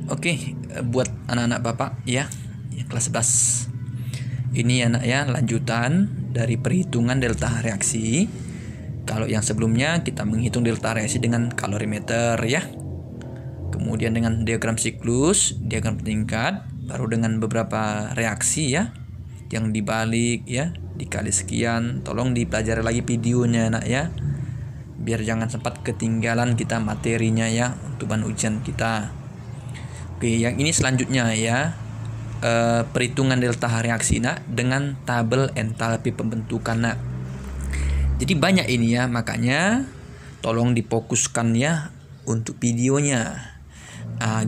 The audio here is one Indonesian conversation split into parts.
Oke, buat anak-anak Bapak ya, kelas 11. Ini anak ya, lanjutan dari perhitungan delta reaksi. Kalau yang sebelumnya kita menghitung delta reaksi dengan kalorimeter ya. Kemudian dengan diagram siklus, diagram tingkat, baru dengan beberapa reaksi ya, yang dibalik ya, dikali sekian. Tolong dipelajari lagi videonya anak ya, biar jangan sempat ketinggalan kita materinya ya untuk bahan ujian kita. Oke, yang ini selanjutnya ya, perhitungan delta reaksi nak dengan tabel entalpi pembentukan nak. Jadi banyak ini ya, makanya tolong difokuskan ya untuk videonya.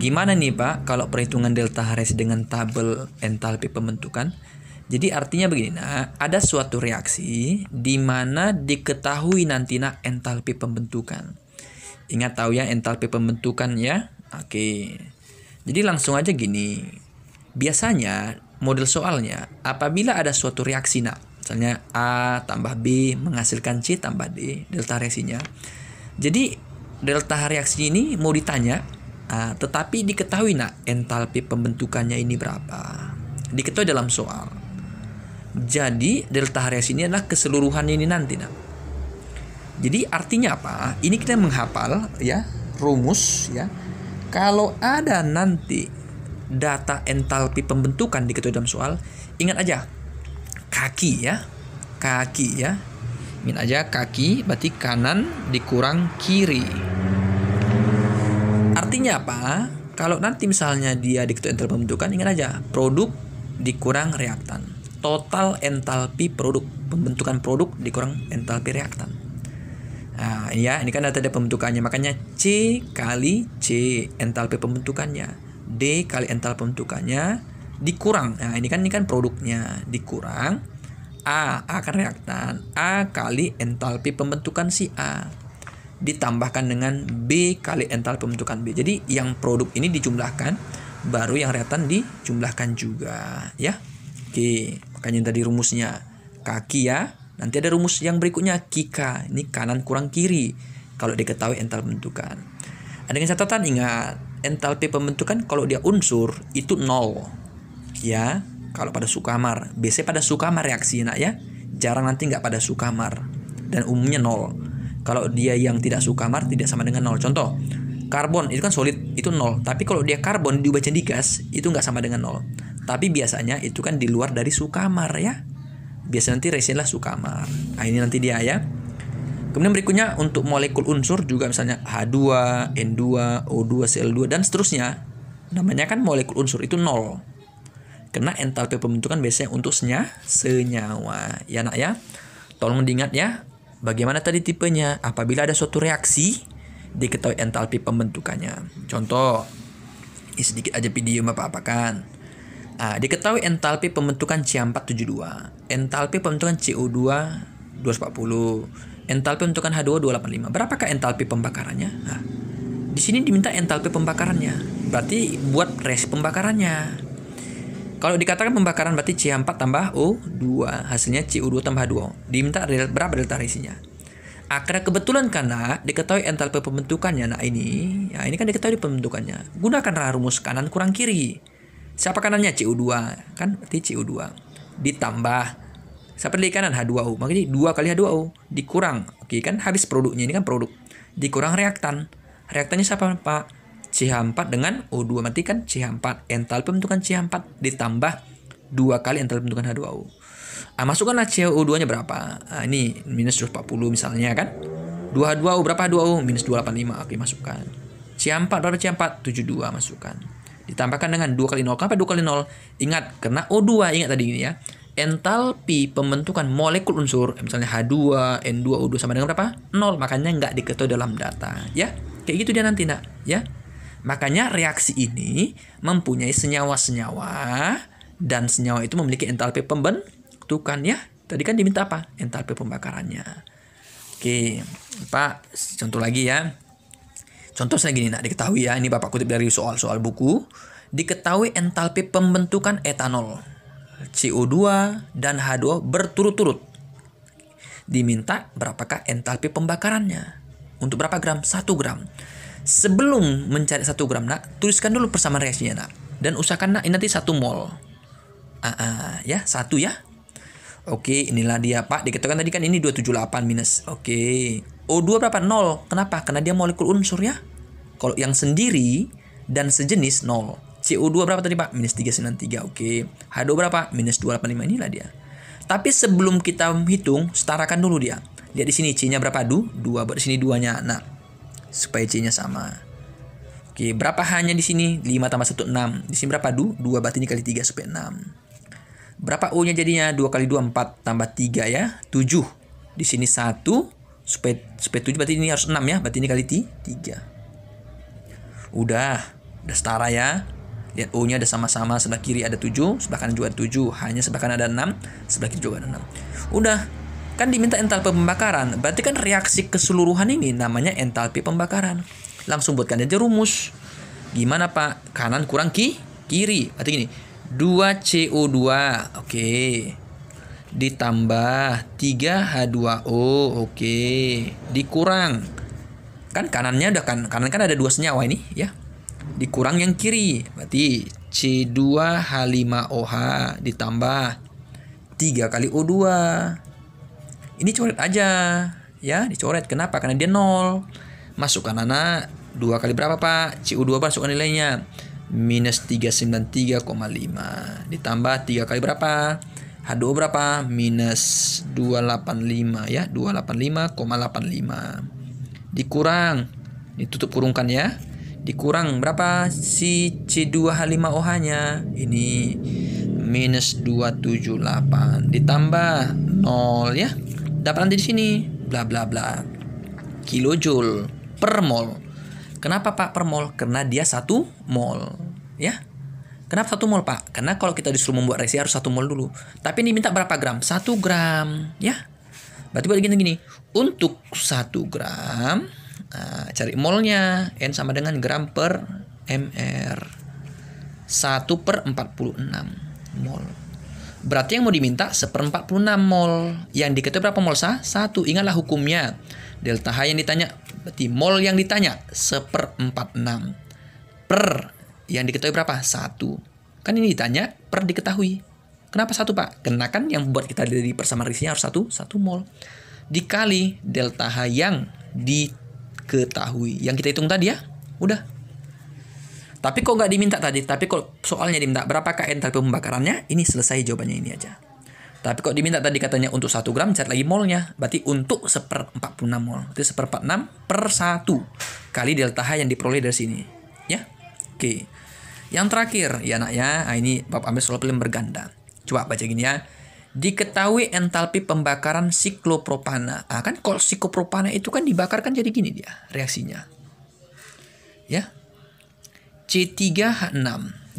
Gimana nih Pak kalau perhitungan delta reaksi dengan tabel entalpi pembentukan? Jadi artinya begini nak, ada suatu reaksi di mana diketahui nanti nak entalpi pembentukan. Ingat tahu ya entalpi pembentukan ya. Oke. Jadi langsung aja gini. Biasanya model soalnya apabila ada suatu reaksi nak, misalnya A tambah B menghasilkan C tambah D, delta reaksinya. Jadi delta reaksi ini mau ditanya, tetapi diketahui nak entalpi pembentukannya ini berapa. Diketahui dalam soal. Jadi delta reaksi ini adalah keseluruhannya ini nanti nak. Jadi artinya apa? Ini kita menghafal ya rumus ya. Kalau ada nanti data entalpi pembentukan diketahui dalam soal, ingat aja kaki ya. Kaki ya. Ingat aja kaki berarti kanan dikurang kiri. Artinya apa? Kalau nanti misalnya dia diketahui entalpi pembentukan, ingat aja produk dikurang reaktan. Total entalpi produk, pembentukan produk dikurang entalpi reaktan. Nah, ya, ini kan data pembentukannya, makanya C kali C entalpi pembentukannya, D kali entalpi pembentukannya dikurang. Nah, ini kan produknya dikurang A kan reaktan, A kali entalpi pembentukan si A ditambahkan dengan B kali entalpi pembentukan B. Jadi yang produk ini dijumlahkan, baru yang reaktan dijumlahkan juga, ya. Oke, makanya tadi rumusnya kaki ya. Nanti ada rumus yang berikutnya kika. Ini kanan kurang kiri kalau diketahui entalpi pembentukan. Dengan catatan ingat, entalpi pembentukan kalau dia unsur itu 0. Ya, kalau pada sukamar. Biasanya pada sukamar reaksi nak ya. Jarang nanti nggak pada sukamar. Dan umumnya 0. Kalau dia yang tidak sukamar tidak sama dengan 0. Contoh, karbon itu kan solid, itu 0. Tapi kalau dia karbon diubah jadi gas, itu nggak sama dengan 0. Tapi biasanya itu kan di luar dari sukamar ya. Biasanya nanti reaksinya sukamar. Nah ini nanti dia ya. Kemudian berikutnya untuk molekul unsur juga misalnya H2, N2, O2, Cl2 dan seterusnya. Namanya kan molekul unsur itu 0. Karena entalpi pembentukan biasanya untuk senyawa. Ya nak ya. Tolong diingat ya. Bagaimana tadi tipenya? Apabila ada suatu reaksi diketahui entalpi pembentukannya. Contoh, ini sedikit aja video Bapak apakan. Diketahui entalpi pembentukan C472, entalpi pembentukan CO2 240, entalpi pembentukan H2 285. Berapakah entalpi pembakarannya? Di sini diminta entalpi pembakarannya. Berarti buat reaksi pembakarannya. Kalau dikatakan pembakaran berarti C4 tambah O2, hasilnya CO2 tambah H2O. Diminta berapa delta reaksinya? Karena kebetulan karena diketahui entalpi pembentukannya, nah ini kan diketahui pembentukannya. Gunakanlah rumus kanan kurang kiri. Siapa kanannya? CO2 kan berarti CO2 ditambah siapa di kanan H2O, makanya 2 kali H2O dikurang, oke kan habis produknya, ini kan produk dikurang reaktannya siapa Pak? CH4 dengan O2, berarti kan CH4 entalpi pembentukan CH4 ditambah 2 kali entalpi pembentukan H2O. Masukkanlah CO2 nya berapa? Ini minus 240 misalnya kan, 2H2O berapa H2O? Minus 285, oke masukkan. CH4 berapa? CH4 72, masukkan. Ditambahkan dengan 2 kali 0. Kenapa 2 kali 0? Ingat, karena O2, ingat tadi ini ya. Entalpi pembentukan molekul unsur, misalnya H2, N2, O2 sama dengan berapa? 0. Makanya nggak diketahui dalam data. Ya, kayak gitu dia nanti nak. Ya, makanya reaksi ini mempunyai senyawa-senyawa. Dan senyawa itu memiliki entalpi pembentukan ya. Tadi kan diminta apa? Entalpi pembakarannya. Oke, Pak, contoh lagi ya. Contoh saya gini nak, diketahui ya, ini Bapak kutip dari soal-soal buku. Diketahui entalpi pembentukan etanol, CO2 dan H2 berturut-turut. Diminta berapakah entalpi pembakarannya? Untuk berapa gram? 1 gram. Sebelum mencari 1 gram nak, tuliskan dulu persamaan reaksinya nak. Dan usahakan nak ini nanti 1 mol. Ya, 1 ya. Oke, inilah dia Pak. Dikatakan tadi kan ini 278 minus. Oke. O2 berapa? 0. Kenapa? Karena dia molekul unsur ya. Kalau yang sendiri dan sejenis 0. CO2 berapa tadi Pak? Minus 393. Oke. H2 berapa? Minus 285. Inilah dia. Tapi sebelum kita hitung, setarakan dulu dia. Lihat di sini C-nya berapa? 2. Buat di sini 2-nya. Nah, supaya C-nya sama. Oke, berapa H-nya di sini? 5 tambah 1 6. Di sini berapa? 2 berarti ini kali 3 supaya 6. Berapa U-nya jadinya? 2 kali 2 4 tambah 3 ya. 7. Di sini 1 supaya 7 berarti ini harus 6 ya. Berarti ini kali 3. Udah setara ya. Lihat U-nya ada sama-sama, sebelah kiri ada 7, sebelah kanan juga ada 7. Hanya sebelah kanan ada 6, sebelah kiri juga ada 6. Udah. Kan diminta entalpi pembakaran. Berarti kan reaksi keseluruhan ini namanya entalpi pembakaran. Langsung buatkan aja rumus. Gimana Pak? Kanan kurang kiri. Berarti gini. 2CO2, oke. Ditambah 3H2O, oke. Dikurang. Kan kanannya udah kanan kan ada 2 senyawa ini ya. Dikurang yang kiri, berarti C2H5OH ditambah 3 kali O2. Ini coret aja ya, dicoret. Kenapa? Karena dia 0. Masukkan anak 2 kali berapa Pak? CO2 masukkan nilainya. Minus 393,5 ditambah 3 kali berapa? H2O berapa? Minus 285 ya, 285,85 dikurang, ditutup kurungkan ya, dikurang berapa si C2H5OH nya ini? Minus 278 ditambah 0 ya, dapat nanti di sini bla bla bla kilojoule per mol. Kenapa Pak per mol? Karena dia 1 mol ya. Kenapa 1 mol Pak? Karena kalau kita disuruh membuat reaksi harus 1 mol dulu. Tapi ini minta berapa gram? 1 gram ya. Berarti buat gini. Untuk 1 gram cari molnya. N sama dengan gram per mr. 1 per 46 mol. Berarti yang mau diminta 1/46 mol. Yang diketahui berapa mol sah? 1. Ingatlah hukumnya. Delta H yang ditanya, berarti mol yang ditanya 1/46 per yang diketahui berapa? 1. Kan ini ditanya per diketahui. Kenapa 1 Pak? Karena kan yang buat kita dari persamaan reaksinya harus 1 mol dikali delta H yang diketahui. Yang kita hitung tadi ya. Udah. Tapi kok nggak diminta tadi? Tapi kok soalnya diminta berapakah entalpi pembakarannya? Ini selesai jawabannya ini aja. Tapi kok diminta tadi katanya untuk 1 gram cari lagi molnya. Berarti untuk 1/46 mol. Itu 1/46 per 1 kali delta H yang diperoleh dari sini. Ya. Oke. Yang terakhir ya nak ya. Nah, ini bab ambil soal film berganda. Coba baca gini ya. Diketahui entalpi pembakaran siklopropana. Kan kalau siklopropana itu kan dibakar kan jadi gini dia reaksinya. Ya. C3H6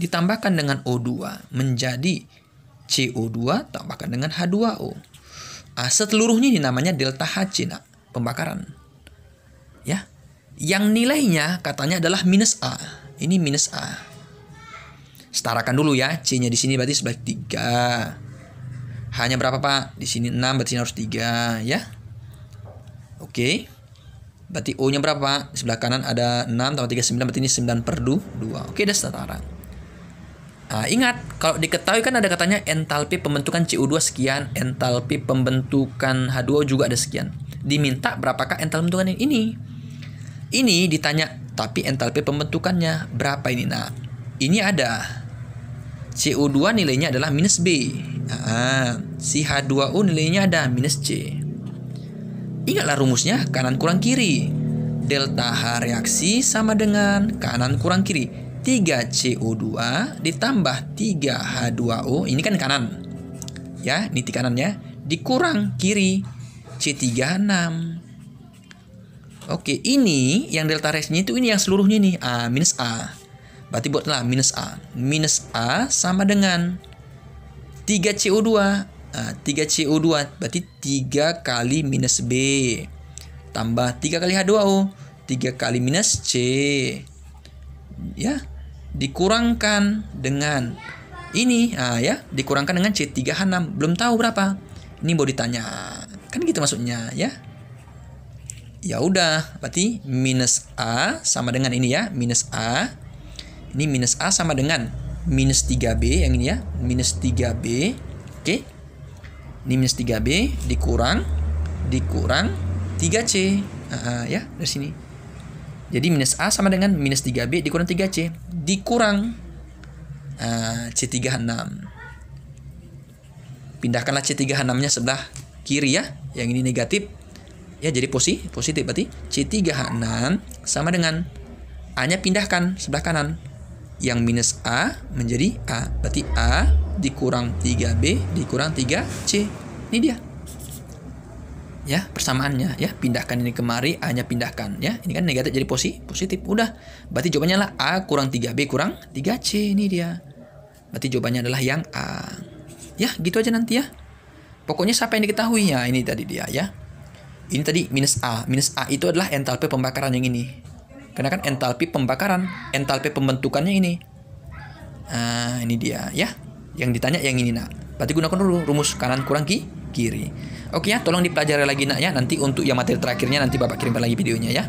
ditambahkan dengan O2 menjadi CO2 tambahkan dengan H2O. Seluruhnya ini namanya delta HC nak, pembakaran. Ya. Yang nilainya katanya adalah minus A. Ini minus A. Setarakan dulu ya. C-nya di sini berarti sebelah 3. H-nya berapa Pak? Di sini 6 berarti harus 3 ya. Oke. Berarti O-nya berapa Pak? Sebelah kanan ada 6 tambah 3 9 berarti ini 9/2. Oke, udah setara. Ingat, kalau diketahui kan ada katanya entalpi pembentukan CO2 sekian, entalpi pembentukan H2O juga ada sekian. Diminta berapakah entalpi pembentukan ini? Ini ditanya, tapi entalpi pembentukannya berapa ini? Nah, ini ada CO2 nilainya adalah minus B. Si H2O nilainya ada minus C. Ingatlah rumusnya, kanan kurang kiri. Delta H reaksi sama dengan kanan kurang kiri. 3CO2 ditambah 3H2O, ini kan kanan. Ya, ini di kanannya. Dikurang kiri C3H6. Oke, ini yang delta reaksinya itu ini yang seluruhnya nih. Minus A. Berarti buatlah minus A. Minus A sama dengan 3CO2. 3CO2 berarti 3 kali minus B. Tambah 3 kali H2O. 3 kali minus C. Ya, dikurangkan dengan ini ya, dikurangkan dengan C3H6. Belum tahu berapa. Ini mau ditanya. Kan gitu maksudnya ya. Ya udah, berarti minus A sama dengan ini ya, minus A. Ini minus A sama dengan minus 3B yang ini ya, minus 3B. Oke. Ini minus 3B dikurang 3C. Ya, dari sini. Jadi minus A sama dengan minus 3B dikurang 3C dikurang C36. Pindahkanlah C36-nya sebelah kiri ya, yang ini negatif. Ya, jadi positif berarti C36 sama dengan A-nya pindahkan sebelah kanan. Yang minus A menjadi A. Berarti A dikurang 3B dikurang 3C. Ini dia. Ya, persamaannya ya. Pindahkan ini kemari, A-nya pindahkan ya. Ini kan negatif jadi positif. Udah. Berarti jawabannya lah A kurang 3B kurang 3C. Ini dia. Berarti jawabannya adalah yang A. Ya, gitu aja nanti ya. Pokoknya siapa yang diketahui ya, ini tadi dia ya. Ini tadi minus A. Minus A itu adalah entalpi pembakaran yang ini. Karena kan entalpi pembakaran, entalpi pembentukannya ini. Ini dia ya. Yang ditanya yang ini nak. Berarti gunakan dulu rumus kanan kurang kiri. Oke ya, tolong dipelajari lagi nak ya. Nanti untuk yang materi terakhirnya nanti Bapak kirimkan lagi videonya ya.